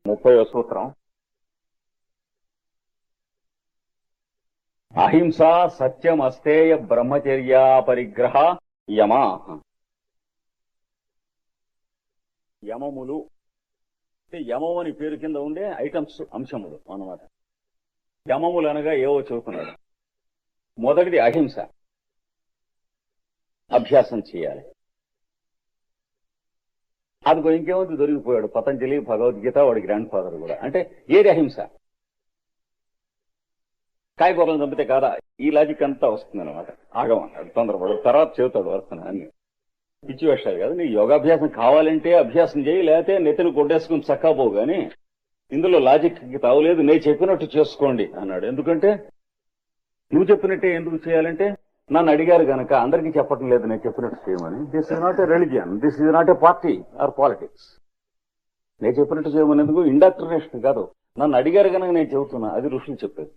30వ సూత్రం. అహింస సత్యం అస్తేయ బ్రహ్మచర్య పరిగ్రహ యమా. యమములు అంటే యమం అని పేరు కింద ఉండే ఐటమ్స్, అంశములు అన్నమాట. యమములు అనగా ఏవో చెబుతున్నాడు. మొదటిది అహింస, అభ్యాసం చేయాలి. అది ఇంకేముంది, దొరికిపోయాడు పతంజలి, భగవద్గీత, వాడి గ్రాండ్ ఫాదర్ కూడా. అంటే ఏది అహింస? కాయగూరలను చంపితే కాదా? ఈ లాజిక్ అంతా వస్తుంది అనమాట. ఆగమన్నాడు, తొందరపడు, తర్వాత చెబుతాడు వరుసన అన్ని పిచ్చి వేషాలు కాదు. నీ యోగాభ్యాసం కావాలంటే అభ్యాసం చేయి, లేకపోతే నెత్తిని కొట్టేసుకుని చక్కపోవు. కానీ ఇందులో లాజిక్ తావులేదు. నేను చెప్పినట్టు చేసుకోండి అన్నాడు. ఎందుకంటే నువ్వు చెప్పినట్టే ఎందుకు చేయాలంటే, నన్ను అడిగారు గనక అందరికీ చెప్పటం లేదు నేను చెప్పినట్టు చేయమని. This is not a religion, this is not a party or politics. నేను చెప్పినట్టు చేయమని ఎందుకు? ఇండాక్ట్రినేషన్ కాదు, నన్ను అడిగారు కనుక నేను చెబుతున్నా. అది ఋషులు చెప్పేది.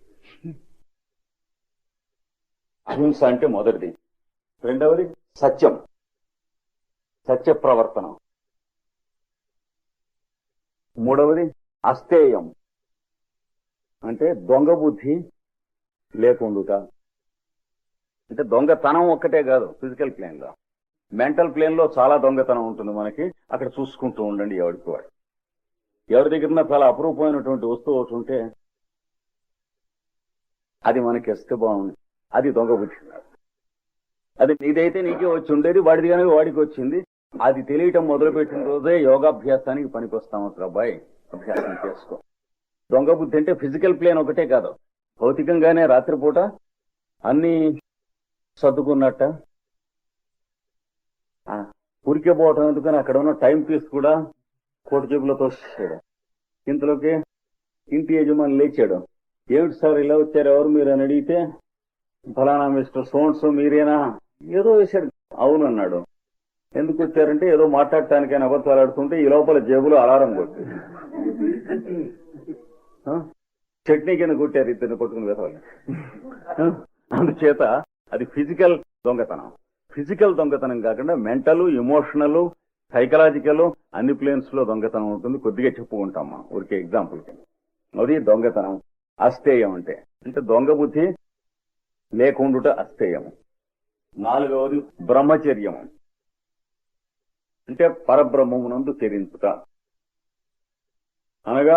అహింస అంటే మొదటిది. రెండవది సత్యం, సత్య ప్రవర్తనం. మూడవది అస్తేయం అంటే దొంగ బుద్ధి లేకుండుట. అంటే దొంగతనం ఒక్కటే కాదు, ఫిజికల్ ప్లేన్ లో, మెంటల్ ప్లేన్ లో చాలా దొంగతనం ఉంటుంది మనకి. అక్కడ చూసుకుంటూ ఉండండి ఎవరికి వాడు. ఎవరి దగ్గర చాలా అపురూపమైనటువంటి వస్తువు ఒకటి ఉంటే అది మనకి ఇస్తే బాగుంది, అది దొంగ బుద్ధి. అది నీదైతే నీకే వచ్చి ఉండేది, వాడిది కనుక వాడికి వచ్చింది. అది తెలియటం మొదలుపెట్టిన రోజే యోగాభ్యాసానికి పనికొస్తాం. అబ్బాయి అభ్యాసం చేసుకో. దొంగ బుద్ధి అంటే ఫిజికల్ ప్లేన్ ఒకటే కాదు, భౌతికంగానే రాత్రిపూట అన్ని సర్దుకున్నట్ట ఉరికే పోవటం ఎందుకని అక్కడ ఉన్న టైం పీస్ కూడా కోటి జేబులో తోసేసాడు. ఇంతలోకి ఇంటి యజమాని లేచాడు. ఏమిటి సార్ ఇలా వచ్చారు, ఎవరు మీరు అని అడిగితే, ఫలానా మిస్టర్ సోన్స్ మీరేనా? ఏదో వేశాడు. అవును అన్నాడు. ఎందుకు వచ్చారంటే ఏదో మాట్లాడటానికైనా అబద్ధాలు ఆడుతుంటే ఈ లోపల జేబులో అలారం కొట్టి చట్నీ కింద కొట్టారు ఇద్దరిని కొట్టుకుని వేసాలి. అందుచేత అది ఫిజికల్ దొంగతనం. ఫిజికల్ దొంగతనం కాకుండా మెంటల్, ఎమోషనల్, సైకలాజికల్ అన్ని ప్లేన్స్ లో దొంగతనం ఉంటుంది. కొద్దిగా చెప్పుకుంటాం మనం ఊరికే ఎగ్జాంపుల్ కి. అది దొంగతనం. అస్తేయం అంటే దొంగ బుద్ధి లేకుండుట అస్తేయము. నాలుగవది బ్రహ్మచర్యము అంటే పరబ్రహ్మమునందు చరించుట. అనగా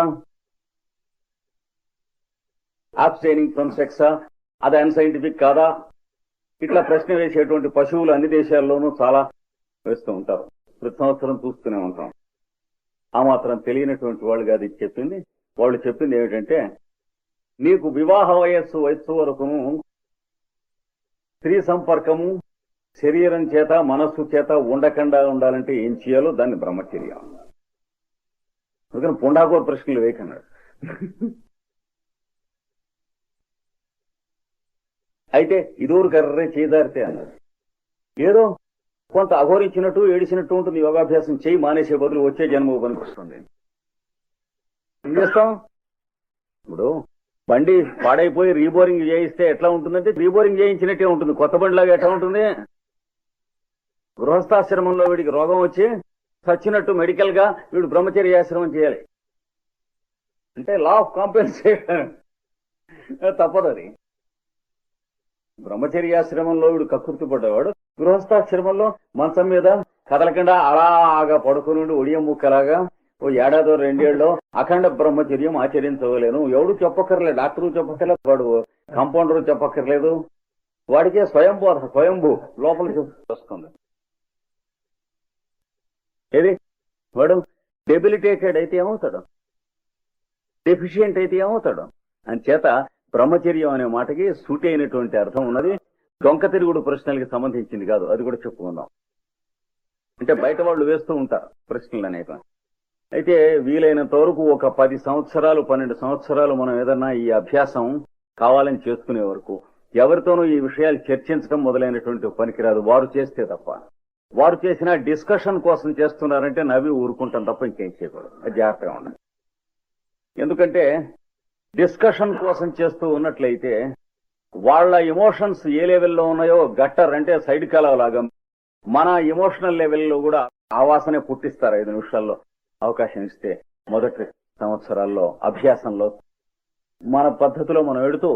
అబ్స్టైనింగ్ ఫ్రమ్ సెక్సా, అది అన్సైంటిఫిక్ కాదా? ఇట్లా ప్రశ్న వేసేటువంటి పశువులు అన్ని దేశాల్లోనూ చాలా వేస్తూ ఉంటారు. ప్రతి సంవత్సరం చూస్తూనే ఉంటాం. ఆ మాత్రం తెలియనటువంటి వాళ్ళు కాదు ఇది చెప్పింది. వాళ్ళు చెప్పింది ఏమిటంటే, నీకు వివాహ వయస్సు వరకును స్త్రీ సంపర్కము శరీరం చేత మనస్సు చేత ఉండకుండా ఉండాలంటే ఏం చేయాలో దాన్ని బ్రహ్మచర్యం. అందుకని పుండాకోర్ ప్రశ్నలు వేయకన్నాడు. అయితే ఇదోరు కర్రే చేదారితే అన్నాడు. ఏదో కొంత అఘోరించినట్టు ఏడిచినట్టు ఉంటుంది. యోగాభ్యాసం చేయి, మానేసే బదులు వచ్చే జన్మ పనికొస్తుంది. ఏం చేస్తాం? ఇప్పుడు బండి పాడైపోయి రీబోరింగ్ చేయిస్తే ఎట్లా ఉంటుందంటే రీబోరింగ్ చేయించినట్టే ఉంటుంది. కొత్త బండిలాగా ఎట్లా ఉంటుంది? గృహస్థాశ్రమంలో వీడికి రోగం వచ్చి చచ్చినట్టు మెడికల్ గా వీడు బ్రహ్మచర్యాశ్రమం చేయాలి. అంటే లా ఆఫ్ కాంపెన్సేషన్ తప్పదు. అది బ్రహ్మచర్యాశ్రమంలో వీడు కకృతి పడ్డవాడు గృహస్థాశ్రమంలో మంచం మీద కదలకుండా అలాగా పడుకుని ఒడియం ముక్కలాగా ఓ ఏడాదో రెండేళ్ళలో అఖండ బ్రహ్మచర్యం ఆచరించవలేను. ఎవడు చెప్పక్కర్లేదు, డాక్టరు చెప్పక్కర్లేదు, వాడు కాంపౌండరు చెప్పక్కర్లేదు. వాడికే స్వయంభూ లోపల వస్తుంది. ఏది వాడు డెబిలిటేటెడ్ అయితే ఏమవుతాడు, డెఫిషియెంట్ అయితే ఏమవుతాడు. అని చేత బ్రహ్మచర్యం అనే మాటకి సూటి అయినటువంటి అర్థం ఉన్నది. డొంక తిరుగుడు ప్రశ్నలకి సంబంధించింది కాదు. అది కూడా చెప్పుకుందాం. అంటే బయట వాళ్ళు వేస్తూ ఉంటారు ప్రశ్నలు అనేక. అయితే వీలైనంత వరకు ఒక 10 సంవత్సరాలు 12 సంవత్సరాలు మనం ఏదన్నా ఈ అభ్యాసం కావాలని చేసుకునే వరకు ఎవరితోనూ ఈ విషయాలు చర్చించడం మొదలైనటువంటి పనికిరాదు. వారు చేస్తే తప్ప. వారు చేసిన డిస్కషన్ కోసం చేస్తున్నారంటే నవ్వి ఊరుకుంటాం తప్ప ఇంకేం చేయకూడదు. అది జాగ్రత్తగా ఉండాలి. ఎందుకంటే డిస్కషన్ కోసం చేస్తూ ఉన్నట్లయితే వాళ్ళ ఎమోషన్స్ ఏ లెవెల్లో ఉన్నాయో గట్టర్ అంటే సైడ్ కాలవలాగా మన ఎమోషనల్ లెవెల్లో కూడా ఆవాసనే పుట్టిస్తారు 5 నిమిషాల్లో అవకాశం ఇస్తే. మొదటి సంవత్సరాల్లో అభ్యాసంలో మన పద్ధతిలో మనం వెడుతూ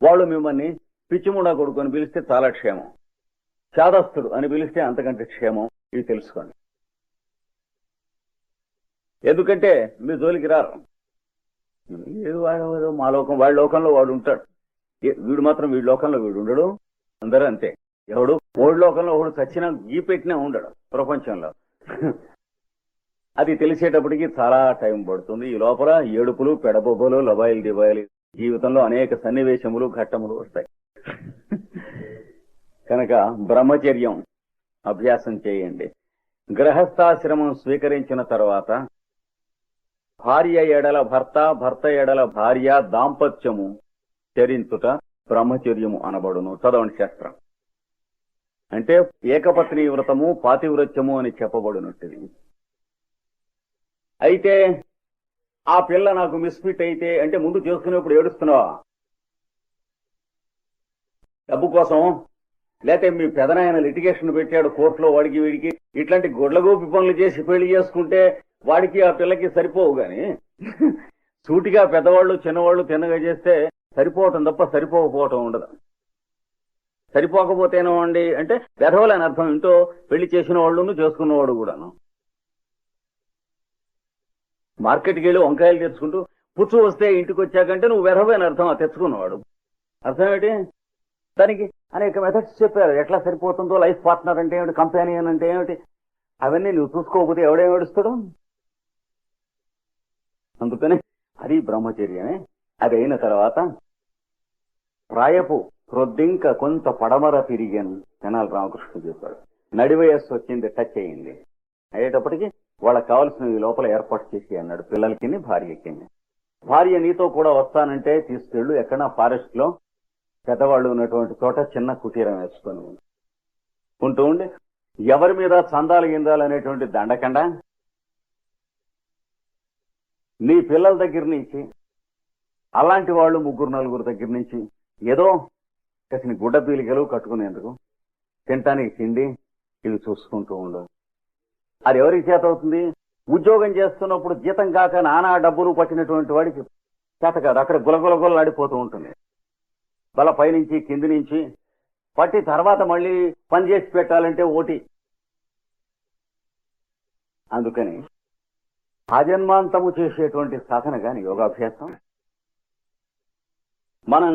వాళ్ళు మిమ్మల్ని పిచ్చిముడా కొడుకు అని పిలిస్తే చాలా క్షేమం, చాదస్తుడు అని పిలిస్తే అంతకంటే క్షేమం. ఇవి తెలుసుకోండి. ఎందుకంటే మీ జోలికి రారు. ఏదో వాడు మా లోకం, వాడి లోకంలో వాడు ఉంటాడు. వీడు మాత్రం వీడి లోకంలో వీడు ఉండడు. అందరూ అంతే. ఎవడు ఓడి లోకంలో ఒకడు చచ్చినా గీ పెట్టినా ఉండడు ప్రపంచంలో. అది తెలిసేటప్పటికి చాలా టైం పడుతుంది. ఈ లోపల ఏడుపులు, పెడబొబ్బలు, లబాయిలు, దిబాయిలు, జీవితంలో అనేక సన్నివేశములు, ఘట్టములు వస్తాయి. కనుక బ్రహ్మచర్యం అభ్యాసం చేయండి. గృహస్థాశ్రమం స్వీకరించిన తర్వాత భార్య ఎడల భర్త, భర్త ఎడల భార్య దాంపత్యము చరించుట బ్రహ్మచర్యము అనబడును. చదవండి శాస్త్రం. అంటే ఏకపత్ని వ్రతము, పాతివ్రత్యము అని చెప్పబడినట్టుది. అయితే ఆ పిల్ల నాకు మిస్ఫిట్ అయితే అంటే ముందు చేసుకునేప్పుడు ఏడుస్తున్నావా డబ్బు కోసం? లేకపోతే మీ పెదనాయన లిటిగేషన్ పెట్టాడు కోర్టులో, వాడికి వీడికి ఇట్లాంటి గొడ్లగోపి పనులు చేసి పెళ్లి చేసుకుంటే వాడికి ఆ పిల్లకి సరిపోవు గాని సూటిగా పెద్దవాళ్ళు చిన్నవాళ్ళు తిన్నగా చేస్తే సరిపోవటం తప్ప సరిపోకపోవటం ఉండదు. సరిపోకపోతేనో అండి అంటే వెధవలని అర్థం. ఇంటో పెళ్లి చేసిన వాళ్ళు చేసుకున్నవాడు కూడాను. మార్కెట్కి వెళ్ళి వంకాయలు తెచ్చుకుంటూ పుచ్చు వస్తే ఇంటికి వచ్చాకంటే నువ్వు వెధవని అర్థం. ఆ తెచ్చుకున్నవాడు అర్థం ఏంటి? దానికి అనేక మెథడ్స్ చెప్పారు. ఎట్లా సరిపోతుందో, లైఫ్ పార్ట్నర్ అంటే ఏమిటి, కంపానియన్ అంటే ఏమిటి, అవన్నీ నువ్వు చూసుకోకపోతే ఎవడేం ఏడుస్తాడు? అందుకని అది బ్రహ్మచర్యమే. అది అయిన తర్వాత ప్రాయపు క్రొద్దింక కొంత పడమర తిరిగాను తెనాలి రామకృష్ణ చెప్పాడు. నడివయస్సు వచ్చింది, టచ్ అయ్యింది. అయ్యేటప్పటికి వాళ్ళకి కావాల్సినవి లోపల ఏర్పాటు చేసి అన్నాడు. పిల్లలకి, భార్యకి. భార్య నీతో కూడా వస్తానంటే తీసుకెళ్ళు, ఎక్కడా ఫారెస్ట్ లో పెద్దవాళ్ళు ఉన్నటువంటి చోట చిన్న కుటీరం వేసుకొని ఉంటూ ఉండి ఎవరి మీద చందాలు గిందాలు అనేటువంటి దండకండ నీ పిల్లల దగ్గర నుంచి అలాంటి వాళ్ళు ముగ్గురు నలుగురు దగ్గర నుంచి ఏదో కసిన గుడ్డ పీలికలు కట్టుకునేందుకు, తినటానికి తిండి, ఇవి చూసుకుంటూ ఉండు. అది ఎవరికి చేత అవుతుంది? ఉద్యోగం చేస్తున్నప్పుడు జీతం కాక నానా డబ్బులు పట్టినటువంటి వాడికి చేత కాదు. అక్కడ గులగులగులు ఆడిపోతూ ఉంటుంది. బల పైనుంచి కింది నుంచి పట్టి తర్వాత మళ్ళీ పని చేసి పెట్టాలంటే ఓటి. అందుకని ఆజన్మాంతము చేసేటువంటి సాధన కాని యోగాభ్యాసం మనం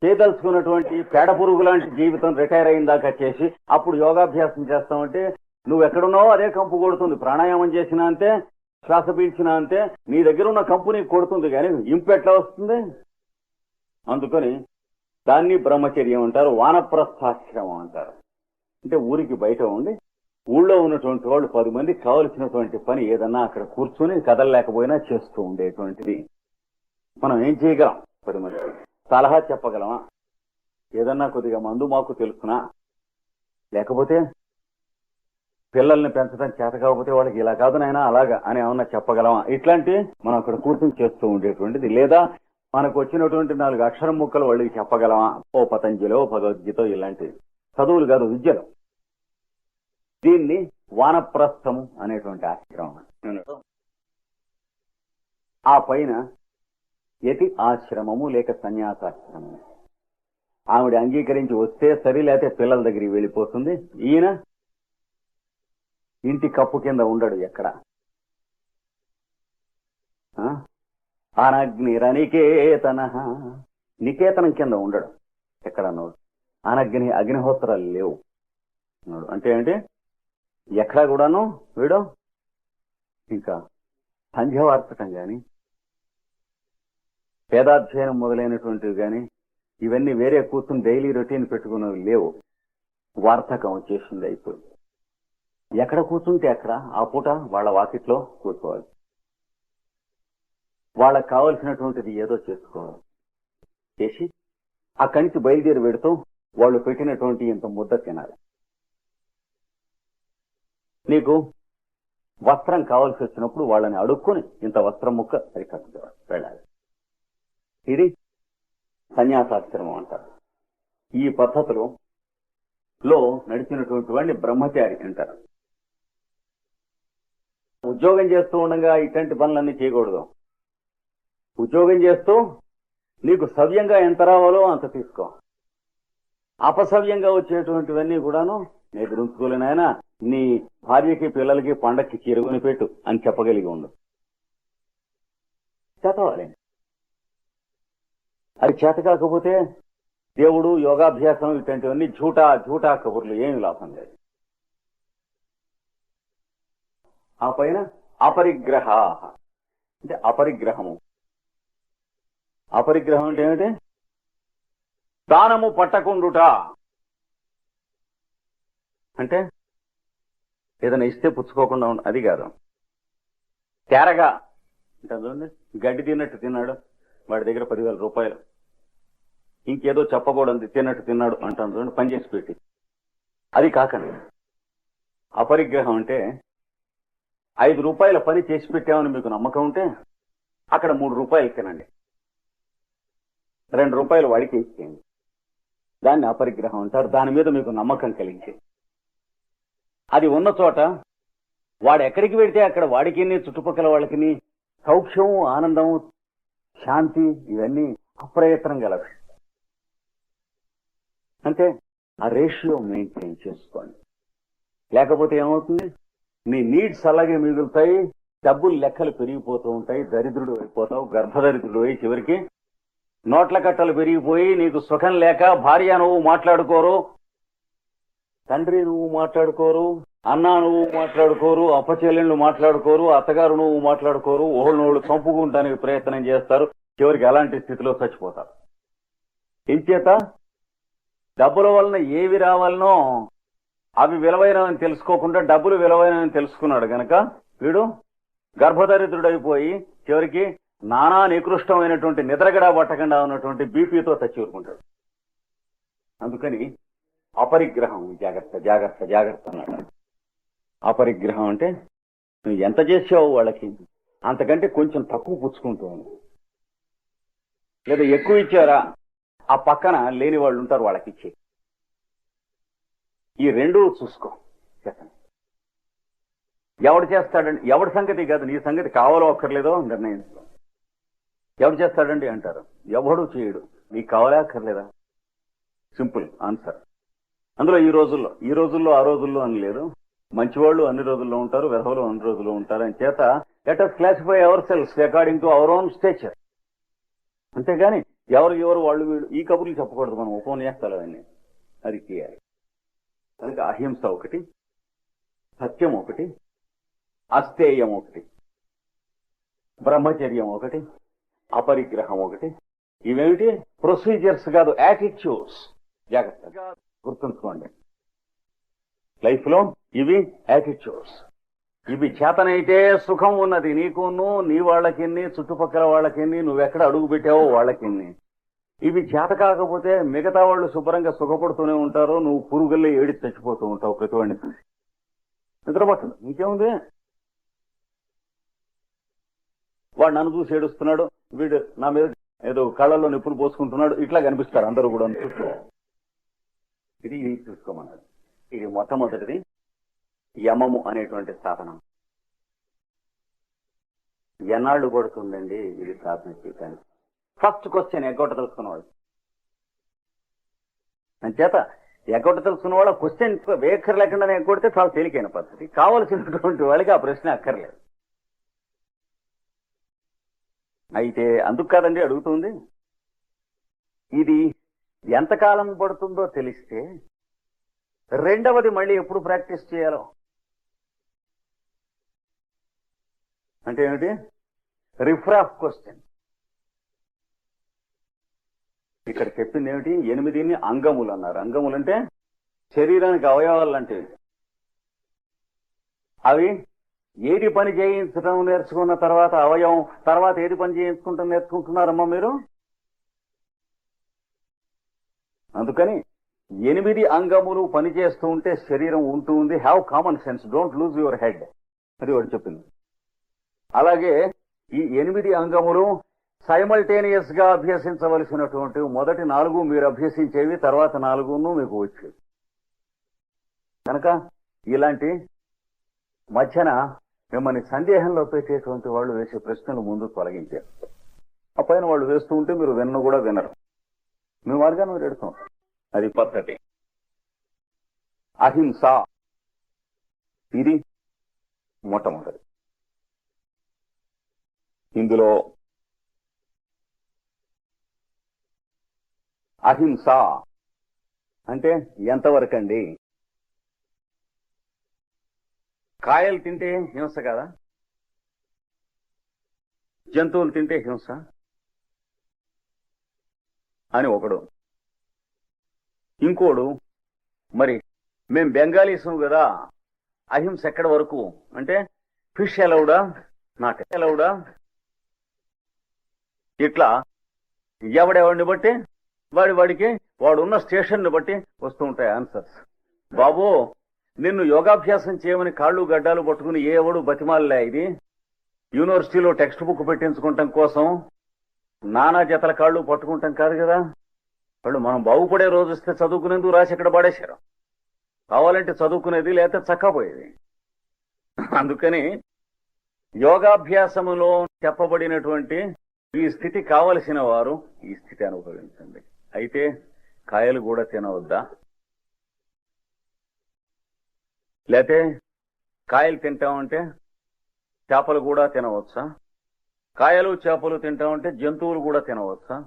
చేయదలుచుకున్నటువంటి పేడ పురుగు లాంటి జీవితం రిటైర్ అయిన దాకా చేసి అప్పుడు యోగాభ్యాసం చేస్తామంటే నువ్వు ఎక్కడున్నావో అదే కంపు కొడుతుంది. ప్రాణాయామం చేసినా అంతే, శ్వాస పీల్చినా అంతే, నీ దగ్గర ఉన్న కంపు నీకు కొడుతుంది. కానీ ఇంపు ఎట్లా వస్తుంది? అందుకని దాన్ని బ్రహ్మచర్యం అంటారు, వానప్రస్థాశ్రమం అంటారు. అంటే ఊరికి బయట ఉండి ఊళ్ళో ఉన్నటువంటి వాళ్ళు 10 మందికి కావలసినటువంటి పని ఏదన్నా అక్కడ కూర్చొని కదలలేకపోయినా చేస్తూ ఉండేటువంటిది. మనం ఏం చేయగలం? 10 మంది సలహా చెప్పగలమా? ఏదన్నా కొద్దిగా మందు మాకు తెలుసునా? లేకపోతే పిల్లల్ని పెంచడం చేత కాకపోతే వాళ్ళకి ఇలా కాదు నాయనా అలాగా అని ఏమన్నా చెప్పగలమా? ఇట్లాంటివి మనం అక్కడ కూర్చొని చేస్తూ ఉండేటువంటిది. లేదా మనకు వచ్చినటువంటి 4 అక్షరం ముక్కలు వాళ్ళకి చెప్పగలమా? ఓ పతంజలో, భగవద్గీత ఇలాంటివి చదువులు కాదు, విద్యలు. దీన్ని వానప్రస్థము అనేటువంటి ఆశ్రమం. ఆ పైన యతి ఆశ్రమము లేక సన్యాసాశ్రమము. ఆవిడ అంగీకరించి వస్తే సరి, లేకపోతే పిల్లల దగ్గరికి వెళ్ళిపోతుంది. ఈయన ఇంటి కప్పు కింద ఉండడు ఎక్కడ. అనగ్నిరనికేతన, నికేతనం కింద ఉండడు ఎక్కడన్నాడు. అగ్నిహోత్రాలు లేవు అంటే ఏంటి? ఎక్కడా కూడాను వీడు ఇంకా సంధ్య వార్చటం గాని, వేదాధ్యయనం మొదలైనటువంటివి గాని ఇవన్నీ వేరే కూర్చుని డైలీ రొటీన్ పెట్టుకున్నవి లేవు. వార్తకం వచ్చేసింది, అయిపోయింది. ఎక్కడ కూర్చుంటే అక్కడ ఆ పూట వాళ్ళ వాకిట్లో కూర్చోవాలి. వాళ్ళకు కావలసినటువంటిది ఏదో చేసుకోవాలి. చేసి అక్కడి నుంచి బయలుదేరి పెడుతూ వాళ్ళు పెట్టినటువంటి ఇంత ముద్ద తినాలి. నీకు వస్త్రం కావాల్సి వచ్చినప్పుడు వాళ్ళని అడుక్కొని ఇంత వస్త్రం ముక్క అది కట్టుకోవాలి, వెళ్ళాలి. ఇది సన్యాసాశ్రమం అంటారు. ఈ పద్ధతిలో నడిచినటువంటి వాడిని బ్రహ్మచారి అంటారు. ఉద్యోగం చేస్తూ ఉండగా ఇట్లాంటి పనులన్నీ చేయకూడదు. ఉద్యోగం చేస్తూ నీకు సవ్యంగా ఎంత రావాలో అంత తీసుకో. అపసవ్యంగా వచ్చేటువంటివన్నీ కూడాను నేను ఉంచుకోలేను. ఆయన నీ భార్యకి పిల్లలకి పండక్కి చిరుగుని పెట్టు అని చెప్పగలిగి ఉండు. చేతవాలి. అది చేత కాకపోతే దేవుడు, యోగాభ్యాసం ఇట్లాంటివన్నీ జూటా కబుర్లు ఏమి లాభం లేదు. ఆ పైన అపరిగ్రహ అంటే అపరిగ్రహము. అపరిగ్రహం అంటే ఏమిటి? దానము పట్టకుండుట అంటే ఏదైనా ఇస్తే పుచ్చుకోకుండా అది కాదు. తేరగా అంటే గడ్డి తిన్నట్టు తిన్నాడు, వాడి దగ్గర 10,000 రూపాయలు, ఇంకేదో చెప్పకూడదు తిన్నట్టు తిన్నాడు అంటాను చూడండి, పని చేసి పెట్టి. అది కాకండి. అపరిగ్రహం అంటే 5 రూపాయల పని చేసి పెట్టామని మీకు నమ్మకం ఉంటే అక్కడ 3 రూపాయలు తినండి, 2 రూపాయలు వాడికి ఇచ్చేయండి. దాన్ని అపరిగ్రహం అంటారు. దాని మీద మీకు నమ్మకం కలిగించి అది ఉన్న చోట వాడు ఎక్కడికి వెడితే అక్కడ వాడికి చుట్టుపక్కల వాళ్ళకి సౌఖ్యం, ఆనందం, శాంతి ఇవన్నీ అప్రయత్నం గలవి. అంటే ఆ రేషియో మెయింటైన్ చేసుకోండి. లేకపోతే ఏమవుతుంది? నీ నీడ్స్ అలాగే మిగులుతాయి, డబ్బులు లెక్కలు పెరిగిపోతూ ఉంటాయి, దరిద్రుడు అయిపోతావు, గర్భదరిద్రుడు అయి చివరికి నోట్ల కట్టలు పెరిగిపోయి నీకు సుఖం లేక భార్య నువ్వు మాట్లాడుకోరు, తండ్రి నువ్వు మాట్లాడుకోరు, అన్న నువ్వు మాట్లాడుకోరు, అప్పచెల్లెళ్ళు మాట్లాడుకోరు, అత్తగారు నువ్వు మాట్లాడుకోరు, ఓళ్ళు చంపుకుంటానికి ప్రయత్నం చేస్తారు, చివరికి అలాంటి స్థితిలో చచ్చిపోతారు. ఇంచేత డబ్బుల వలన ఏవి రావాలనో అవి విలువైనవని తెలుసుకోకుండా డబ్బులు విలువైనవని తెలుసుకున్నాడు గనక వీడు గర్భదరిద్రుడైపోయి చివరికి నానా నికృష్టమైనటువంటి నిద్రగడా పట్టకుండా ఉన్నటువంటి బీపీతో చచ్చి ఊరుకుంటాడు. అందుకని అపరిగ్రహం, జాగ్రత్త జాగ్రత్త జాగ్రత్త అన్నాడు. అపరిగ్రహం అంటే నువ్వు ఎంత చేసావు వాళ్ళకి అంతకంటే కొంచెం తక్కువ పుచ్చుకుంటూ, లేదా ఎక్కువ ఇచ్చారా ఆ పక్కన లేని వాళ్ళు ఉంటారు వాళ్ళకి ఇచ్చే. ఈ రెండూ చూసుకో. చెప్పండి, ఎవడు చేస్తాడండి? ఎవడి సంగతి కాదు, నీ సంగతి కావాలో అక్కర్లేదో నిర్ణయించుకో. ఎవడు చేస్తాడండి అంటారు, ఎవడు చేయడు, నీకు కావాలా అక్కర్లేదా? Simple answer. అందులో ఈ రోజుల్లో ఆ రోజుల్లో అని లేదు. మంచివాళ్ళు అన్ని రోజుల్లో ఉంటారు, వెధవలు అన్ని రోజుల్లో ఉంటారు. అని చేత let us classify our selves according to our own stature. అంతేగాని ఎవరు వాళ్ళు వీళ్ళు ఈ కబుర్లు చెప్పకూడదు. మనం ఉపన్యాసాలు అవన్నీ అది చేయాలి. కనుక అహింస ఒకటి, సత్యం ఒకటి, అస్తేయం ఒకటి, బ్రహ్మచర్యం ఒకటి, అపరిగ్రహం ఒకటి. ఇవేమిటి? ప్రొసీజర్స్ కాదు, యాటిట్యూడ్స్. జాగ్రత్తగా గుర్తుంచుకోండి. లైఫ్ లో ఇవి యాటిట్యూడ్స్. ఇవి చేతనైతే సుఖం ఉన్నది నీకును, నీ వాళ్ళకిన్ని, చుట్టుపక్కల వాళ్ళకిన్ని, నువ్వెక్కడ అడుగు పెట్టావో వాళ్ళకిన్ని. ఇవి చేత కాకపోతే మిగతా వాళ్ళు శుభ్రంగా సుఖపడుతూనే ఉంటారు, నువ్వు పురుగుల్లో ఏడి చచ్చిపోతూ ఉంటావు. ప్రతి వాడిని నిద్రపట్టదు. ఇంకేముంది? వాడు నన్ను చూసి ఏడుస్తున్నాడు, వీడు నా మీద ఏదో కళ్ళల్లో నిప్పులు పోసుకుంటున్నాడు, ఇట్లా కనిపిస్తారు అందరూ కూడా. ఇది చూసుకోమన్నాడు. ఇది మొట్టమొదటిది యమము అనేటువంటి సాధనం. ఎన్నాళ్ళు పడుతుందండి ఇది సాధన చేయడానికి? ఫస్ట్ క్వశ్చన్ ఎగ్గొట్ట తెలుసుకున్నవాడు. అంచేత ఎగ్గొట్ట తెలుసుకున్న క్వశ్చన్ వేఖర్ లేకుండా ఎగ్గొడితే చాలా తేలికైన పద్ధతి. కావలసినటువంటి వాళ్ళకి ఆ ప్రశ్న అక్కర్లేదు. అయితే అందుకు కాదండి అడుగుతుంది. ఇది ఎంతకాలం పడుతుందో తెలిస్తే రెండవది మళ్ళీ ఎప్పుడు ప్రాక్టీస్ చేయాలో అంటే ఏమిటి? Riffraff question. ఇక్కడ చెప్పింది ఏమిటి? 8 అంగములు అన్నారు. అంగములు అంటే శరీరానికి అవయవాలు అంటే అవి ఏది పని చేయించడం నేర్చుకున్న తర్వాత అవయవం, తర్వాత ఏది పని చేయించుకుంటాం నేర్చుకుంటున్నారమ్మా మీరు. అందుకని 8 అంగములు పనిచేస్తూ ఉంటే శరీరం ఉంటూ ఉంది. Have common sense, don't lose your head, అది వాడు చెప్పింది. అలాగే ఈ 8 అంగములు సైమల్టేనియస్ గా అభ్యసించవలసినటువంటి మొదటి 4 మీరు అభ్యసించేవి, తర్వాత 4 మీకు వచ్చేవి. కనుక ఇలాంటి మధ్యన మిమ్మల్ని సందేహంలో పెట్టేటువంటి వాళ్ళు వేసే ప్రశ్నలు ముందు తొలగించారు. ఆ పైన వాళ్ళు వేస్తూ ఉంటే మీరు విన్న కూడా వినరు, మీ మార్గాన్ని మీరు ఎడుతాం. అది పద్ధతి. అహింస ఇది మొట్టమొదటి. ఇందులో అహింస అంటే ఎంతవరకండి? కాయలు తింటే హింస కదా, జంతువులు తింటే హింస అని ఒకడు. ఇంకోడు మరి మేం బెంగాలీసం కదా, అహింస ఎక్కడి వరకు అంటే ఫిష్ ఎలవుడా, నాకు ఎలవుడా, ఇట్లా ఎవడెవడిని బట్టి వాడికి వాడు ఉన్న స్టేషన్ని బట్టి వస్తూ ఉంటాయి ఆన్సర్స్. బాబు నిన్ను యోగాభ్యాసం చేయమని కాళ్ళు గడ్డాలు పట్టుకుని ఏ ఎవడు బతిమాలలే. ఇది యూనివర్సిటీలో టెక్స్ట్ బుక్ పెట్టించుకుంటాం కోసం నానా జతల కాళ్ళు పట్టుకుంటాం కాదు కదా. వాళ్ళు మనం బాగుపడే రోజు వస్తే చదువుకునేందుకు రాసి ఎక్కడ పడేశారు. కావాలంటే చదువుకునేది, లేకపోతే చక్కపోయేది. అందుకని యోగాభ్యాసములో చెప్పబడినటువంటి ఈ స్థితి కావలసిన వారు ఈ స్థితి అనుభవించండి. అయితే కాయలు కూడా తినవద్దా? లేతే కాయలు తింటామంటే చేపలు కూడా తినవచ్చా? కాయలు చేపలు తింటామంటే జంతువులు కూడా తినవచ్చా?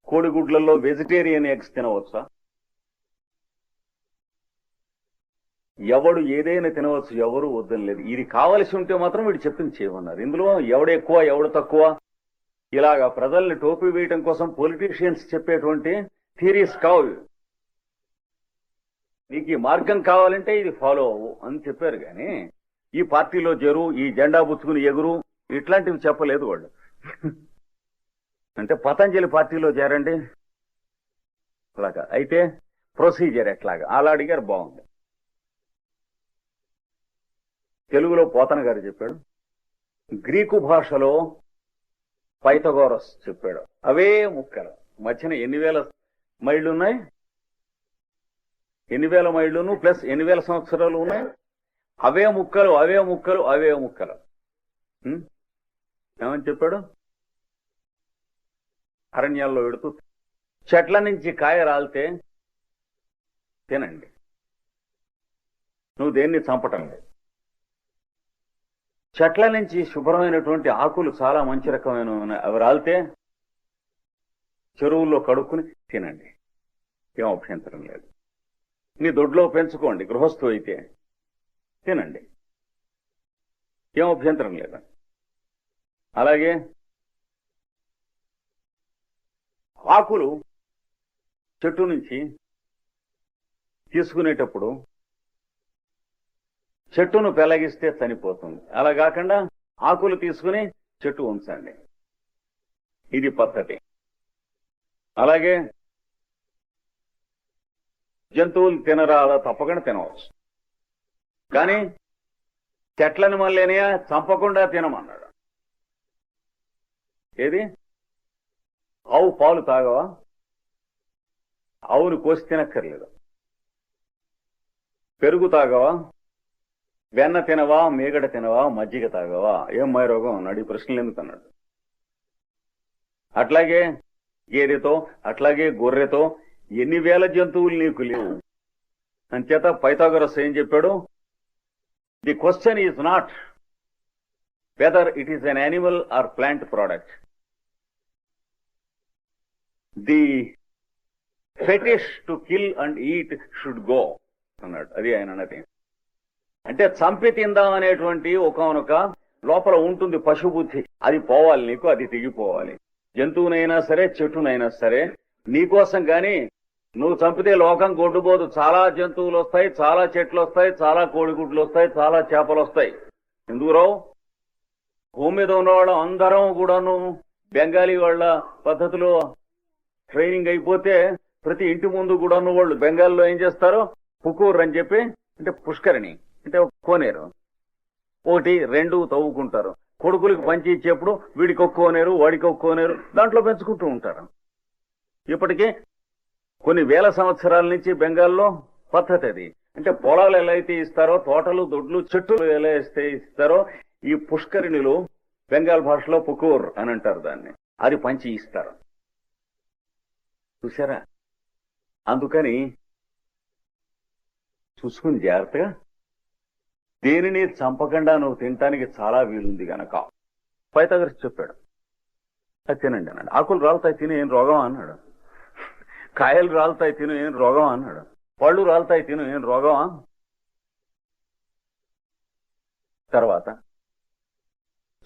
కోడిగుడ్లలో వెజిటేరియన్ ఎగ్స్ తినవచ్చా? ఎవడు ఏదైనా తినవచ్చు, ఎవరు వద్దని లేదు. ఇది కావలసి ఉంటే మాత్రం వీడు చెప్పింది చేయమన్నారు. ఇందులో ఎవడు ఎక్కువ ఎవడు తక్కువ ఇలాగా ప్రజల్ని టోపీ వేయటం కోసం పొలిటీషియన్స్ చెప్పేటువంటి థియరీస్ కావు. నీకు ఈ మార్గం కావాలంటే ఇది ఫాలో అవ్వు అని చెప్పారు. కానీ ఈ పార్టీలో చేరు, ఈ జెండా పుచ్చుకుని ఎగురు, ఇట్లాంటివి చెప్పలేదు వాళ్ళు. అంటే పతంజలి పార్టీలో చేరండి అలాగా. అయితే ప్రొసీజర్ ఎట్లాగా అలా అడిగారు. బాగుంది. తెలుగులో పోతన గారు చెప్పాడు, గ్రీకు భాషలో పైథాగోరస్ చెప్పాడు. అవే ముక్కలు మధ్యన 8,000 మైళ్ళు ఉన్నాయి, 8,000 మైళ్ళును ప్లస్ 8,000 సంవత్సరాలు ఉన్నాయి. అవే ముక్కలు అవే ముక్కలు అవే ముక్కలు. ఏమని చెప్పాడు? అరణ్యాల్లో పెడుతూ చెట్ల నుంచి కాయ రాలితే తినండి, నువ్వు దేన్ని చంపటం లేదు. చెట్ల నుంచి శుభ్రమైనటువంటి ఆకులు చాలా మంచి రకమైన అవి రాలితే చెరువుల్లో కడుక్కుని తినండి, ఏం అభ్యంతరం లేదు. నీ దొడ్లో పెంచుకోండి, గృహస్థు అయితే తినండి, ఏం అభ్యంతరం లేదు. అలాగే ఆకులు చెట్టు నుంచి తీసుకునేటప్పుడు చెట్టును పెళ్లగిస్తే చనిపోతుంది. అలా కాకుండా ఆకులు తీసుకుని చెట్టు ఉంచండి, ఇది పద్ధతి. అలాగే జంతువులు తినరా, తప్పకుండా తినవచ్చు. కానీ చెట్లని మళ్ళీనే చంపకుండా తినమన్నాడు. ఏది? ఆవు పాలు తాగవా? ఆవును కోసి తినక్కర్లేదు. పెరుగు తాగవా? వెన్న తినవా? మేగడ తినవా? మజ్జిగ తాగవా? ఏం రోగం అన్నాడు. ఈ ప్రశ్నలు ఎందుకు అన్నాడు. అట్లాగే గేదెతో, అట్లాగే గొర్రెతో 8,000 జంతువులు నీకు లేవు. అంచేత పైథాగరస్ ఏం చెప్పాడు? The question is not whether it is an animal or plant product, the fetish to kill and eat should go అన్నాడు. అది ఆయన అన్నది. అంటే చంపి తిందాం అనేటువంటి ఒకనొక లోపల ఉంటుంది పశుబుద్ధి, అది పోవాలి నీకు, అది దిగిపోవాలి. జంతువునైనా సరే చెట్టునైనా సరే నీకోసం. కానీ నువ్వు చంపితే లోకం గొడ్డుపోదు. చాలా జంతువులు వస్తాయి, చాలా చెట్లు వస్తాయి, చాలా కోడిగుడ్లు వస్తాయి, చాలా చేపలు వస్తాయి. ఎందుకు రావు? భూమి మీద ఉన్నవాళ్ళం అందరం కూడాను బెంగాలీ వాళ్ళ పద్ధతిలో ట్రైనింగ్ అయిపోతే ప్రతి ఇంటి ముందు కూడా వాళ్ళు బెంగాల్లో ఏం చేస్తారు? పుకూర్ అని చెప్పి, అంటే పుష్కరిణి అంటే కోనేరు, 1, 2 తవ్వుకుంటారు. కొడుకులకి పంచి ఇచ్చేప్పుడు వీడికి ఒక కోనేరు, వాడికి ఒక కోనేరు, దాంట్లో పెంచుకుంటూ ఉంటారు. ఇప్పటికే కొన్ని వేల సంవత్సరాల నుంచి బెంగాల్లో పద్ధతి అది. అంటే పొలాలు ఎలా అయితే ఇస్తారో, తోటలు, దొడ్లు, చెట్లు ఎలా అయితే ఇస్తారో, ఈ పుష్కరిణులు బెంగాల్ భాషలో పుకూర్ అని అంటారు దాన్ని, అది పంచి ఇస్తారు. చూసారా? అందుకని చూసుకుని జాగ్రత్తగా దేనిని చంపకుండా నువ్వు తినటానికి చాలా వీలుంది గనక పైథాగరస్ చెప్పాడు, అది తినండి అన్నాడు. ఆకులు రాలుతాయి తిని ఏం రోగం అన్నాడు. కాయలు రాలుతాయి తిను ఏం రోగం అన్నాడు. పళ్ళు రాలుతాయి తిను ఏం రోగమా. తర్వాత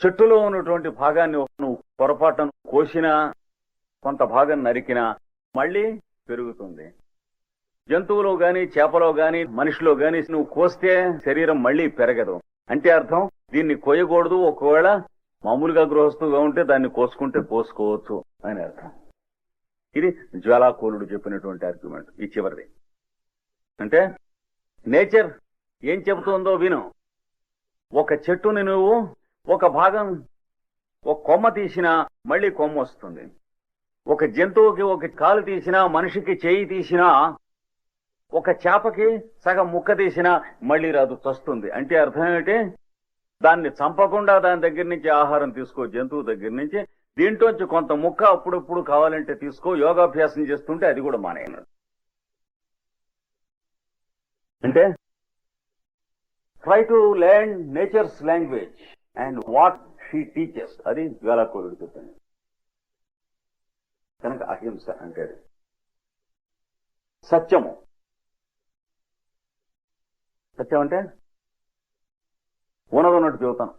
చెట్టులో ఉన్నటువంటి భాగాన్ని నువ్వు పొరపాటును కోసినా, కొంత భాగం నరికినా మళ్ళీ పెరుగుతుంది. జంతువులో గాని, చేపలో గాని, మనిషిలో గాని నువ్వు కోస్తే శరీరం మళ్ళీ పెరగదు. అంటే అర్థం దీన్ని కోయకూడదు, ఒకవేళ మామూలుగా గృహస్థుగా ఉంటే దాన్ని కోసుకుంటే కోసుకోవచ్చు అని అర్థం. ఇది జ్వాలాకోలుడు చెప్పినటువంటి ఆర్గ్యుమెంట్ ఈ చివరిది. అంటే నేచర్ ఏం చెబుతుందో విను. ఒక చెట్టుని నువ్వు ఒక భాగం, ఒక కొమ్మ తీసినా మళ్ళీ కొమ్మ వస్తుంది. ఒక జంతువుకి ఒక కాలు తీసినా, మనిషికి చేయి తీసినా, ఒక చేపకి సగం ముక్క తీసినా మళ్ళీ రాదు, చస్తుంది. అంటే అర్థం ఏమిటి? దాన్ని చంపకుండా దాని దగ్గర నుంచి ఆహారం తీసుకో, జంతువు దగ్గర నుంచి. దీంట్లోంచి కొంత ముక్క అప్పుడప్పుడు కావాలంటే తీసుకో. యోగాభ్యాసం చేస్తుంటే అది కూడా మానేయను. అంటే try to learn nature's language and what she teaches, అది జ్వాలాకోలుడు చెప్పింది. కనుక అహింస అంటే సత్యము. సత్యం అంటే ఉన్నదన్నట్టు చెబుతాను.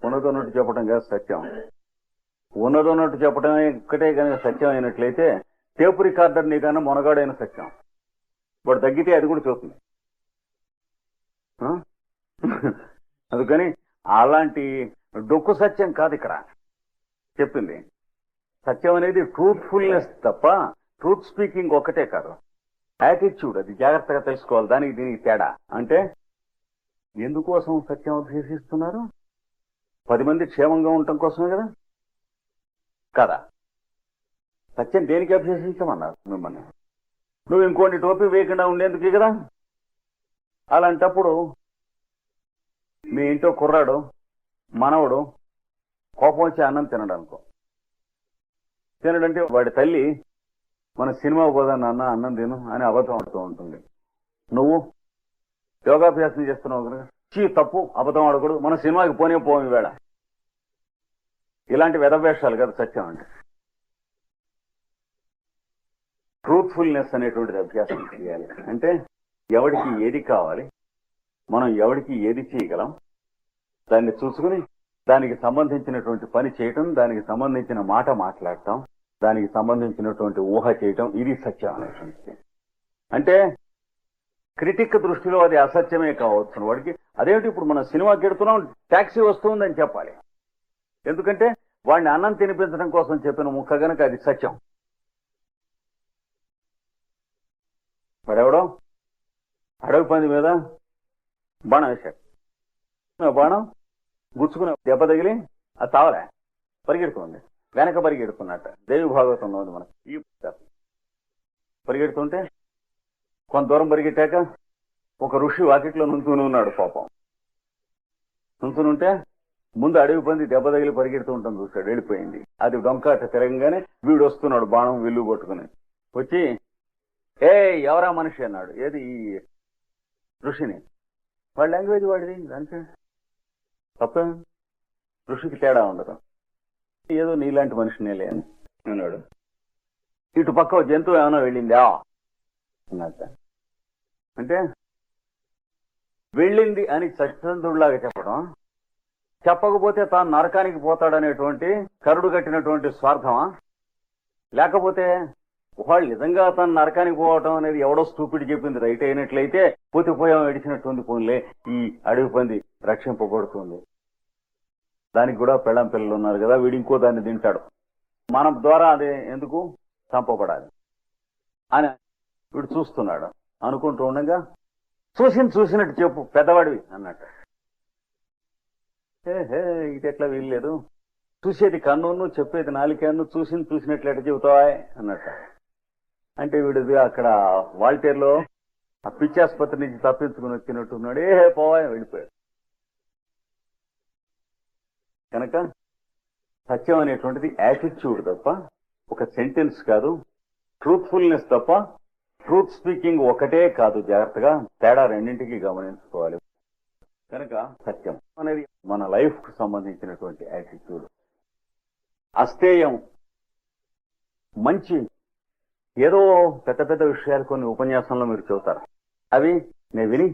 ఉన్నదన్నట్టు చెప్పడం కాదు సత్యం. ఉన్నదన్నట్టు చెప్పడం ఒక్కటే కనుక సత్యం అయినట్లయితే టేపు రికార్డర్ నీకన్నా మొనగాడైన సత్యం. వాడు తగ్గితే అది కూడా చూస్తుంది. అందుకని అలాంటి డొక్కు సత్యం కాదు ఇక్కడ చెప్పింది. సత్యం అనేది ట్రూత్ఫుల్నెస్ తప్ప ట్రూత్ స్పీకింగ్ ఒక్కటే కాదు, యాటిట్యూడ్. అది జాగ్రత్తగా తెలుసుకోవాలి. దానికి దీనికి తేడా. అంటే ఎందుకోసం సత్యం అభ్యసిస్తున్నారు? 10 మంది క్షేమంగా ఉండటం కోసమే కదా. కదా, సత్యం దేనికి అభ్యసించమన్నారు మిమ్మల్ని? నువ్వు ఇంకోటి టోపీ వేయకుండా ఉండేందుకే కదా. అలాంటప్పుడు మీ ఇంట్లో కుర్రాడు, మనవడు కోపం వచ్చి అన్నం తినడానుకో, తినడంటే వాడి తల్లి మన సినిమా పోదా నాన్న అన్నం తిను అని అబద్ధం ఆడుతూ ఉంటుంది. నువ్వు యోగాభ్యాసం చేస్తున్నావు కనుక తప్పు, అబద్ధం ఆడకూడదు, మన సినిమాకి పోం ఈవేళ. ఇలాంటి వెధవేషాలు కదా సత్యం అంటే. ట్రూత్ఫుల్నెస్ అనేటువంటిది అభ్యాసం చేయాలి. అంటే ఎవడికి ఏది కావాలి, మనం ఎవడికి ఏది చేయగలం, దాన్ని చూసుకుని దానికి సంబంధించినటువంటి పని చేయటం, దానికి సంబంధించిన మాట మాట్లాడటం, దానికి సంబంధించినటువంటి ఊహ చేయటం, ఇది సత్యం అనేటువంటి. అంటే క్రిటిక్ దృష్టిలో అది అసత్యమే కావచ్చు వాడికి. అదేమిటి, ఇప్పుడు మనం సినిమాకి వెడుతున్నాం, ట్యాక్సీ వస్తుందని చెప్పాలి. ఎందుకంటే వాడిని అన్నం తినిపించడం కోసం చెప్పిన ముక్క గనక అది సత్యం. వాడెవడో అడవి పంది మీద బాణం వేశాడు. బాణం గుచ్చుకుని దెబ్బ తగిలి అది తావలే, పరిగెడుతుంది. వెనక పరిగెడుతున్నట్ట దేవి భాగవతంలో ఉంది మనకు. ఈ పరిగెడుతుంటే కొంత దూరం పరిగెట్టాక ఒక ఋషి వాకిట్లో నుంచుని ఉన్నాడు. పాపం నుంచునుంటే ముందు అడవి పంది దెబ్బ తగిలి పరిగెడుతూ ఉంటుంది, చూశాడు, వెళ్ళిపోయింది. అది డొంకాట తిరగంగానే వీడు వస్తున్నాడు బాణం విల్లు కొట్టుకుని. వచ్చి ఏ ఎవరా మనిషి అన్నాడు. ఏది? ఈ ఋషిని. వాడి లాంగ్వేజ్ వాడిది, దానికి తప్ప ఋషికి తేడా ఉండదు. ఏదో నీలాంటి మనిషినే లేని అన్నాడు. ఇటు పక్క జంతువు ఏమైనా వెళ్ళిందా అన్నట్ట. అంటే వెళ్ళింది అని సత్యంతుడిలాగా చెప్పడం, చెప్పకపోతే తాను నరకానికి పోతాడనేటువంటి కరుడు కట్టినటువంటి స్వార్థమా? లేకపోతే వాళ్ళు నిజంగా తను నరకానికి పోవటం అనేది ఎవడో స్టూపిడ్ చెప్పింది రైట్ అయినట్లయితే పోయాం ఎడిచినట్టుంది, పోన్లే ఈ అడవి పంది రక్షింపబడుతుంది, దానికి కూడా పెళ్ళం పిల్లలు ఉన్నారు కదా, వీడు ఇంకో దాన్ని తింటాడు, మన ద్వారా అదే ఎందుకు చంపబడాలి అని వీడు చూస్తున్నాడు. అనుకుంటూ ఉండగా చూసినట్టు చెప్పు పెద్దవాడివి అన్నట్టు. హే ఇది ఎట్లా వీల్లేదు, చూసేది కన్నును చెప్పేది నాలికన్ను, చూసినట్లు ఎట్లా చెబుతావా అన్నట్టు. అంటే వీడిది అక్కడ వాల్టేర్లో ఆ పిచ్చాసుపత్రి నుంచి తప్పించుకుని వచ్చినట్టున్నాడు. పోవా వెళ్ళిపోయాడు. కనుక సత్యం అనేటువంటిది యాటిట్యూడ్ తప్ప ఒక సెంటెన్స్ కాదు, ట్రూత్ఫుల్నెస్ తప్ప ట్రూత్ స్పీకింగ్ ఒకటే కాదు. జాగ్రత్తగా తేడా రెండింటికి గమనించుకోవాలి. కనుక సత్యం అనేది మన లైఫ్ కు సంబంధించినటువంటి యాటిట్యూడ్. అస్థేయం మంచి ఏదో పెద్ద పెద్ద విషయాలు కొన్ని ఉపన్యాసంలో మీరు చెబుతారు, అవి నేను విని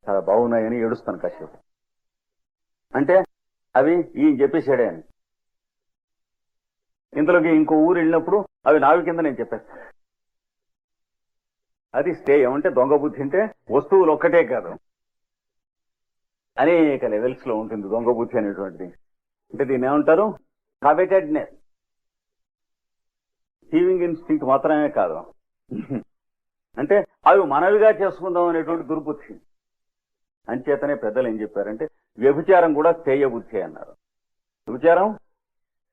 చాలా బాగున్నాయని ఏడుస్తాను కాసేపు. అంటే అవి ఈయన చెప్పేసాడే అని. ఇంతలోకి ఇంకో ఊరు వెళ్ళినప్పుడు అవి నావి కింద నేను చెప్పేస్తాను. అది స్థేయం. అంటే దొంగ బుద్ధి అంటే వస్తువులు ఒక్కటే కాదు, అనేక లెవెల్స్ లో ఉంటుంది దొంగ బుద్ధి అనేటువంటిది. అంటే దీన్ని ఏమంటారు? కవెటెడ్నెస్. థీవింగ్ ఇన్స్టింక్ట్ మాత్రమే కాదు, అంటే అవి మనవిగా చేసుకుందాం అనేటువంటి దుర్బుద్ధి. అంచేతనే పెద్దలు ఏం చెప్పారంటే వ్యభిచారం కూడా స్థేయ బుద్ధి అన్నారు. వ్యభిచారం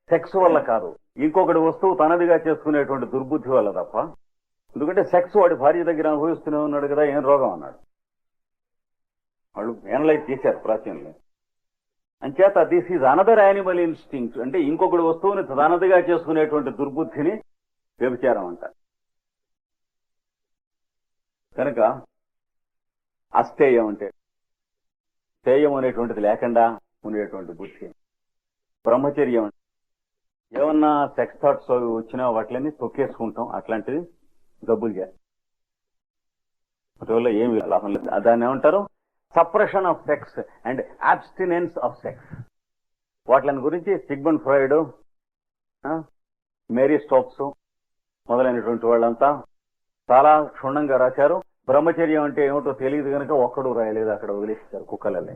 సెక్స్ వల్ల కాదు, ఇంకొకటి వస్తువు తనదిగా చేసుకునేటువంటి దుర్బుద్ధి వల్ల తప్ప. ఎందుకంటే సెక్స్ వాడి భార్య దగ్గర అనుభవిస్తూనే ఉన్నాడు కదా, ఏం రోగం అన్నాడు. వాళ్ళు ఎనలైజ్ చేశారు ప్రాచీనంలో. అంచేత this is another animal instinct. అంటే ఇంకొకటి వస్తువుని తనదిగా చేసుకునేటువంటి దుర్బుద్ధిని వ్యభిచారం అంటారు. కనుక అస్థేయం అంటే స్థేయం అనేటువంటిది లేకుండా ఉండేటువంటి బుద్ధి. బ్రహ్మచర్యం ఏమన్నా సెక్స్ థాట్స్ వచ్చినా వాటిని తొక్కేసుకుంటాం, అట్లాంటిది గబ్బులు చేస్తాం. వాటి వల్ల ఏమి లాభం లేదు. దాన్ని ఏమంటారు? Suppression of sex and abstinence of sex. వాటిని గురించి సిగ్మండ్ ఫ్రాయిడ్, మేరీ స్టోప్స్ మొదలైనటువంటి వాళ్ళంతా చాలా క్షుణ్ణంగా రాశారు. బ్రహ్మచర్యం అంటే ఏమిటో తెలియదు కనుక ఒక్కడు రాయలేదు, అక్కడ వదిలేస్తారు కుక్కలనే.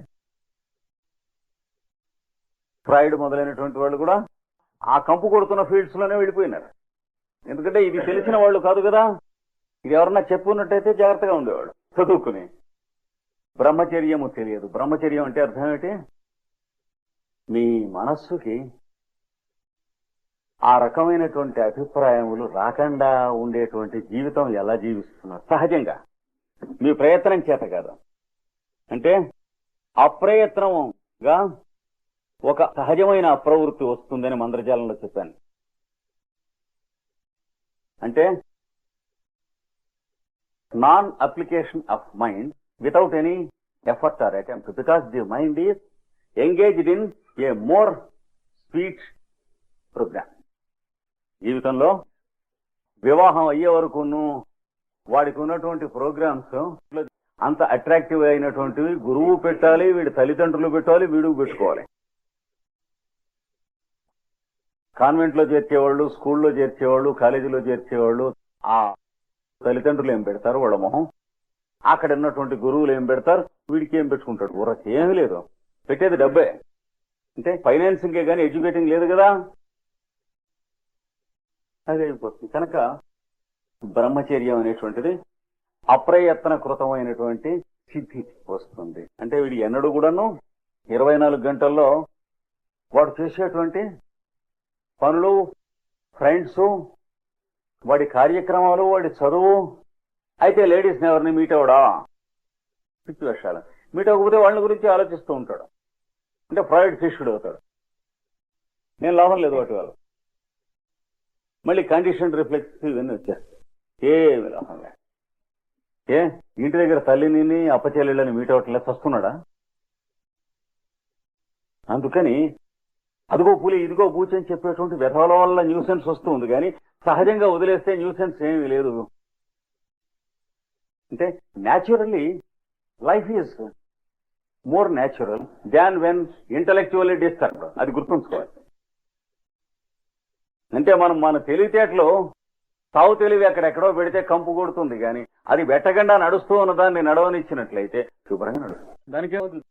ఫ్రాయిడ్ మొదలైనటువంటి వాళ్ళు కూడా ఆ కంపు కొడుతున్న ఫీల్డ్స్ లోనే వెళ్ళిపోయినారు. ఎందుకంటే ఇది తెలిసిన వాళ్ళు కాదు కదా, ఇది ఎవరన్నా చెప్పున్నట్టయితే జాగ్రత్తగా ఉండేవాడు చదువుకుని. బ్రహ్మచర్యము తెలియదు. బ్రహ్మచర్యం అంటే అర్థం ఏంటి? మీ మనస్సుకి ఆ రకమైనటువంటి అభిప్రాయములు రాకుండా ఉండేటువంటి జీవితం ఎలా జీవిస్తున్నారు సహజంగా, మీ ప్రయత్నం చేత కాదు. అంటే అప్రయత్నంగా ఒక సహజమైన అప్రవృత్తి వస్తుందని మంత్రజాలంలో చెప్పాను. అంటే non application of mind without any effort or attempt, because the mind is engaged in a more sweet program. జీవితంలో వివాహం అయ్యే వరకును వాడికి ఉన్నటువంటి ప్రోగ్రామ్స్ అంత అట్రాక్టివ్ అయినటువంటివి గురువు పెట్టాలి, వీడి తల్లిదండ్రులు పెట్టాలి, వీడు పెట్టుకోవాలి. కాన్వెంట్ లో చేర్చేవాళ్ళు, స్కూల్లో చేర్చేవాళ్ళు, కాలేజీలో చేర్చేవాళ్ళు ఆ తల్లిదండ్రులు ఏం పెడతారు వాళ్ళ మొహం, అక్కడ ఉన్నటువంటి గురువులు ఏం పెడతారు, వీడికి ఏం పెట్టుకుంటాడు? ఊరకి ఏమీ లేదు, పెట్టేది డబ్బే. అంటే ఫైనాన్సింగే కానీ ఎడ్యుకేటింగ్ లేదు కదా, అదే అయిపోతుంది. కనుక బ్రహ్మచర్యం అనేటువంటిది అప్రయత్న కృతమైనటువంటి సిద్ధి వస్తుంది. అంటే వీడి ఎన్నడూ కూడాను 24 గంటల్లో వాడు చేసేటువంటి పనులు, ఫ్రెండ్స్, వాడి కార్యక్రమాలు, వాడి చదువు. అయితే లేడీస్ని ఎవరిని మీట్ అవ్వడా? పిచ్చి వేషాలు. మీట్ అవ్వకపోతే వాళ్ళ గురించి ఆలోచిస్తూ ఉంటాడు. అంటే ప్రైవేట్ శిష్యుడు అవుతాడు. నేను లాభం లేదు వాటి వల్ల. మళ్ళీ కండిషన్ రిఫ్లెక్స్ ఇవన్నీ వచ్చేస్తాయి. ఏమి లాభం లేదు. ఇంటి దగ్గర తల్లిని అప్పచెల్లెళ్ళని మీట్ అవ్వట్లేదు, వస్తున్నాడా? అందుకని అదిగో పూలి ఇదిగో పూచి అని చెప్పేటువంటి వ్యధల వల్ల న్యూసెన్స్ వస్తుంది. కానీ సహజంగా వదిలేస్తే న్యూసెన్స్ ఏమీ లేదు. అంటే naturally life is more natural than when intellectually disturbed. అది గుర్తుంచుకోవాలి. అంటే మన తెలివితేటలో తావు తెలివి అక్కడెక్కడో పెడితే కంపు కొడుతుంది. కానీ అది పెట్టకుండా నడుస్తూ ఉన్న దాన్ని నడవనిచ్చినట్లయితే శుభ్రంగా నడుస్తుంది.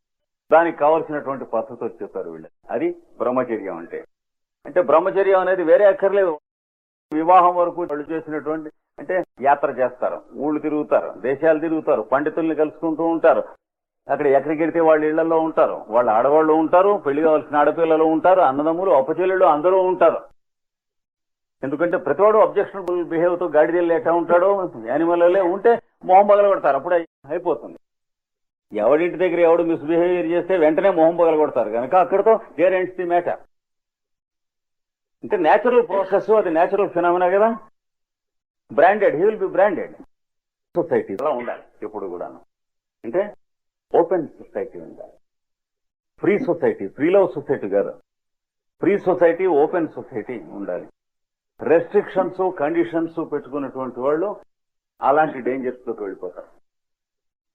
దానికి కావలసినటువంటి పద్ధతి వచ్చేస్తారు వీళ్ళు. అది బ్రహ్మచర్యం అంటే. అంటే బ్రహ్మచర్యం అనేది వేరే అక్కర్లేదు. వివాహం వరకు వాళ్ళు చేసినటువంటి అంటే యాత్ర చేస్తారు, ఊళ్ళు తిరుగుతారు, దేశాలు తిరుగుతారు, పండితుల్ని కలుసుకుంటూ ఉంటారు. అక్కడ ఎక్కడికి వెళ్తే వాళ్ళ ఇళ్లలో ఉంటారు, వాళ్ళ ఆడవాళ్ళు ఉంటారు, పెళ్లి కావాల్సిన ఆడపిల్లలు ఉంటారు, అన్నదమ్ములు అప్పచెల్లెళ్ళు అందరూ ఉంటారు. ఎందుకంటే ప్రతివాడు అబ్జెక్షనబుల్ బిహేవ్ తో గాడిదెల్లి ఎట్లా ఉంటాడో యానిమల్ ఉంటే మొహం పగల కొడతారు, అప్పుడే అయిపోతుంది. ఎవడింటి దగ్గర ఎవడు మిస్బిహేవియర్ చేస్తే వెంటనే మొహం పగల కొడతారు కనుక అక్కడితో దేర్ ఎండ్స్ ది మ్యాటర్. అంటే న్యాచురల్ ప్రాసెస్, అది న్యాచురల్ ఫినామినా కదా. Branded, he will be branded. Society అలా ఉండాలి ఎప్పుడు కూడాను. అంటే ఓపెన్ సొసైటీ ఉండాలి, free society, free love society కాదు, ఫ్రీ సొసైటీ, ఓపెన్ సొసైటీ ఉండాలి. రెస్ట్రిక్షన్స్, కండిషన్స్ పెట్టుకున్నటువంటి వాళ్ళు అలాంటి డేంజర్స్ లోకి వెళ్ళిపోతారు.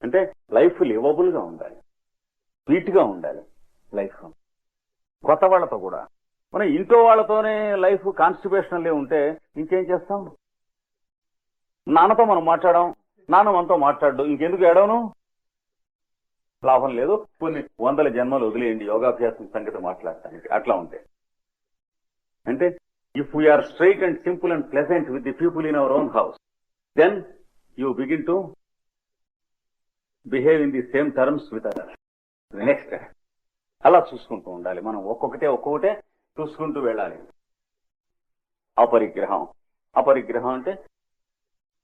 అంటే లైఫ్ లివబుల్ గా ఉండాలి, స్వీట్ గా ఉండాలి లైఫ్. కొత్త వాళ్ళతో కూడా, మనం ఇంట్లో వాళ్ళతోనే లైఫ్ కాన్స్టిపేషనల్ ఉంటే ఇంకేం చేస్తాం? నాన్నతో మనం మాట్లాడాం, నాన్న మనతో మాట్లాడు, ఇంకెందుకు ఏడవను? లాభం లేదు. కొన్ని వందల జన్మలు వదిలేయండి యోగాభ్యాసం సంగతి మాట్లాడటానికి. అట్లా ఉంటే అంటే if we are straight and simple and pleasant with the people in our own house, then you begin to behave in the same terms with others. Next అలా చూసుకుంటూ ఉండాలి మనం, ఒక్కొక్కటే చూసుకుంటూ వెళ్ళాలి. అపరిగ్రహం. అపరిగ్రహం అంటే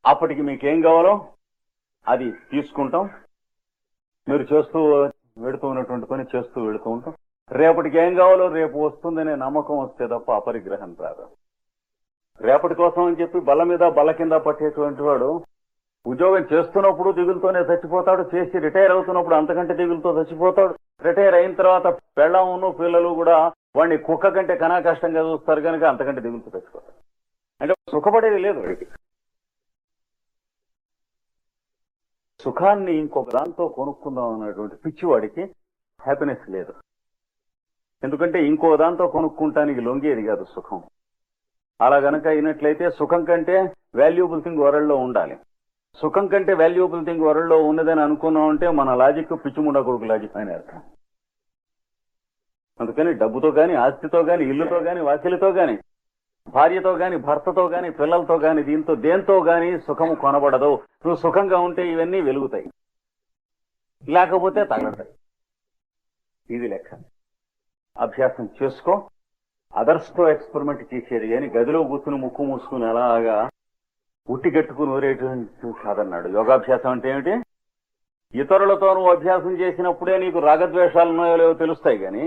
అప్పటికి మీకేం కావాలో అది తీసుకుంటాం, మీరు చేస్తూ వెళుతూ ఉన్నటువంటి పని చేస్తూ వెళుతూ ఉంటాం. రేపటికి ఏం కావాలో రేపు వస్తుందనే నమ్మకం వస్తే తప్ప అపరిగ్రహం రాదు. రేపటి కోసం అని చెప్పి బల్ల మీద బల్ల కింద పట్టేటువంటి వాడు ఉద్యోగం చేస్తున్నప్పుడు దిగులుతోనే చచ్చిపోతాడు, చేసి రిటైర్ అవుతున్నప్పుడు అంతకంటే దిగులుతో చచ్చిపోతాడు. రిటైర్ అయిన తర్వాత పెళ్ళామును పిల్లలు కూడా వాడిని కుక్క కంటే కనా కష్టంగా చూస్తారు కనుక అంతకంటే దిగులుతో చచ్చిపోతాడు. అంటే సుఖపడేది లేదు వాడికి. సుఖాన్ని ఇంకొక దాంతో కొనుక్కుందాం అన్నటువంటి పిచ్చివాడికి హ్యాపీనెస్ లేదు. ఎందుకంటే ఇంకో దాంతో కొనుక్కుంటానికి లొంగేది కాదు సుఖం. అలా గనక అయినట్లయితే సుఖం కంటే వాల్యుబుల్ థింగ్ వరల్డ్ లో ఉండాలి. సుఖం కంటే వాల్యుబుల్ థింగ్ వరల్డ్ లో ఉన్నదని అనుకున్నాం అంటే మన లాజిక్ పిచ్చిముండ కొడుకు లాజిక్ అని అర్థం. అందుకని డబ్బుతో గాని, ఆస్తితో గాని, ఇల్లుతో గాని, వాకిలితో గాని, భార్యతో గాని, భర్తతో గాని, పిల్లలతో గాని, దేంతో గాని సుఖము కొనబడదు. నువ్వు సుఖంగా ఉంటే ఇవన్నీ వెలుగుతాయి, లేకపోతే తగలతాయి. ఇది లెక్క. అభ్యాసం చేసుకో. అదర్స్ తో ఎక్స్పెరిమెంట్ చేసేది కానీ గదిలో కూర్చుని ముక్కు మూసుకుని అలాగా ఉట్టి కట్టుకుని ఊరేటువంటి కాదన్నాడు. యోగాభ్యాసం అంటే ఏమిటి? ఇతరులతో నువ్వు అభ్యాసం చేసినప్పుడే నీకు రాగద్వేషాలు ఉన్నాయో లేవో తెలుస్తాయి కానీ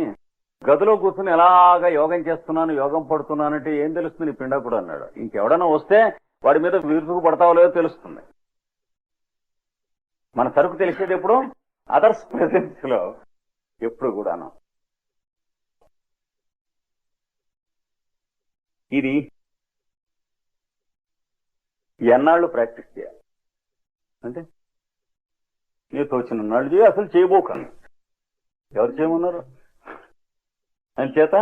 గదిలో కూర్చుని ఎలాగా యోగం చేస్తున్నాను, యోగం పడుతున్నానంటే ఏం తెలుస్తుంది? నీ పిండకుడు అన్నాడు. ఇంకెవడన్నా వస్తే వాడి మీద విరుచుకు పడతావో లేదో తెలుస్తుంది. మన సరుకు తెలిసేది ఎప్పుడు? అదర్స్ ప్రెసెన్స్ లో ఎప్పుడు కూడాను. ఇది ఎన్నాళ్ళు ప్రాక్టీస్ చేయాలి అంటే నేను తోచిన నాళ్ళు చేయి, అసలు చేయబోకను. ఎవరు చేయమన్నారు? అంచేత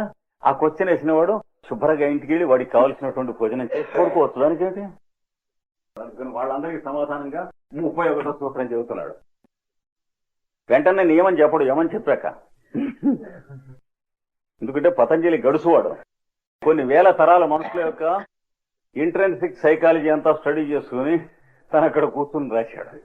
ఆ క్వశ్చన్ వేసిన వాడు శుభ్రంగా ఇంటికి వెళ్ళి వాడికి కావాల్సినటువంటి భోజనం చేసి కోరుకోవచ్చు. దానికేంటి? వాళ్ళందరికీ సమాధానంగా 31వ సూత్రం చెబుతున్నాడు. వెంటనే నియమం చెప్పడు, ఏమని చెప్పాక. ఎందుకంటే పతంజలి గడుసువాడు. కొన్ని వేల తరాల మనుషుల యొక్క ఇంట్రెన్సిక్ సైకాలజీ అంతా స్టడీ చేసుకుని తను అక్కడ కూర్చుని రాశాడు.